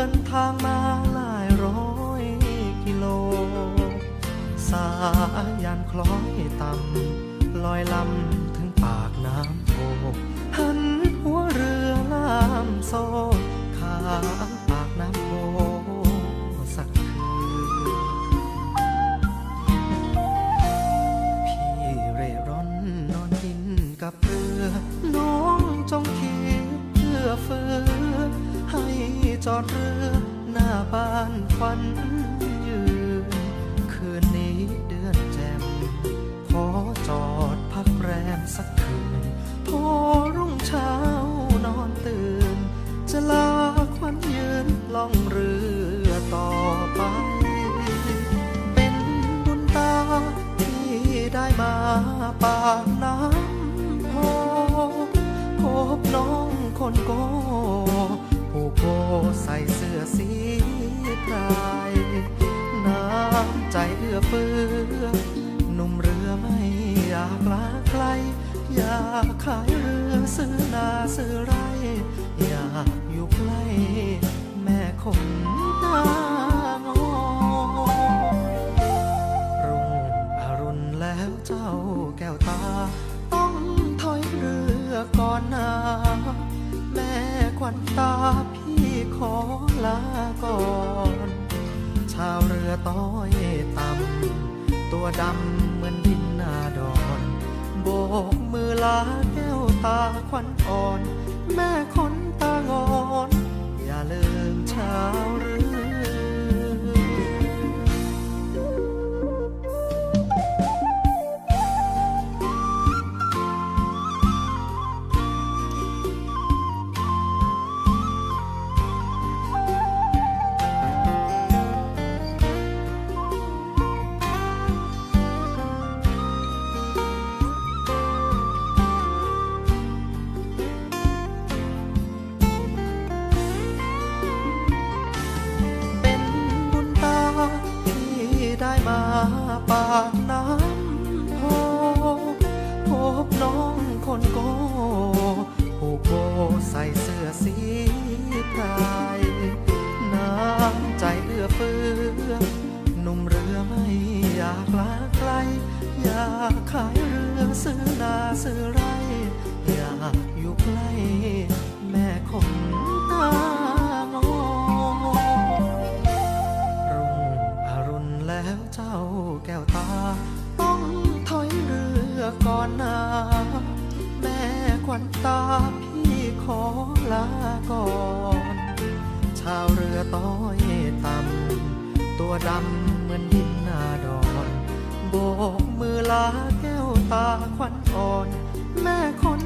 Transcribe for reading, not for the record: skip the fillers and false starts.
นทางมาหลายร้อยกิโลสายันคล้อยต่ำลอยลำถึงปากน้ำโพหันหัวเรือลามโซข้างปากน้ำโพสักคืนพี่เร่ร่อนนอนกินกับเรือน้องจงคิดเพื่อฟื้นให้จอดเรือหน้าบ้านควันยืนคืนนี้เดือนแจ่มขอจอดพักแรมสักคืนพอรุ่งเช้านอนตื่นจะลาควันยืนล่องเรือต่อไปเป็นบุญตาที่ได้มาปากน้ำโพพบน้องคนโกผู้โกใส่เสื้อสีไพรน้ำใจเอื้อเฟื้อหนุ่มเรือไม่อยากลาไกลอยากขายเรือซื้อนาซื้อไร่อยากอยู่ใกล้แม่คงตางอรุ่งอรุณแล้วเจ้าแก้วตาต้องถอยเรือก่อนนาแม่ควันตาพี่ขอลาก่อนชาวเรือต้อยต่ำตัวดำเหมือนดินนาดอนโบกมือลาแก้วตาควันอ่อนแม่คนตางอนอย่าลืมชาวเรือได้มาปากน้ำโพพบน้องคนโกผู้โกใส่เสื้อสีไพรน้ำใจเอื้อเฟื้อหนุ่มเรือไม่อยากลาไกลอยากขายเรือซื้อนาซื้อไร่อยากอยู่ใกล้แม่คงตางอแล้วเจ้าแก้วตาต้องถอยเรือก่อนนาแม่ควันตาพี่ขอลาก่อนชาวเรือต้อยต่ำตัวดำเหมือนดินนาดอนโบกมือลาแก้วตาควันอ่อนแม่คน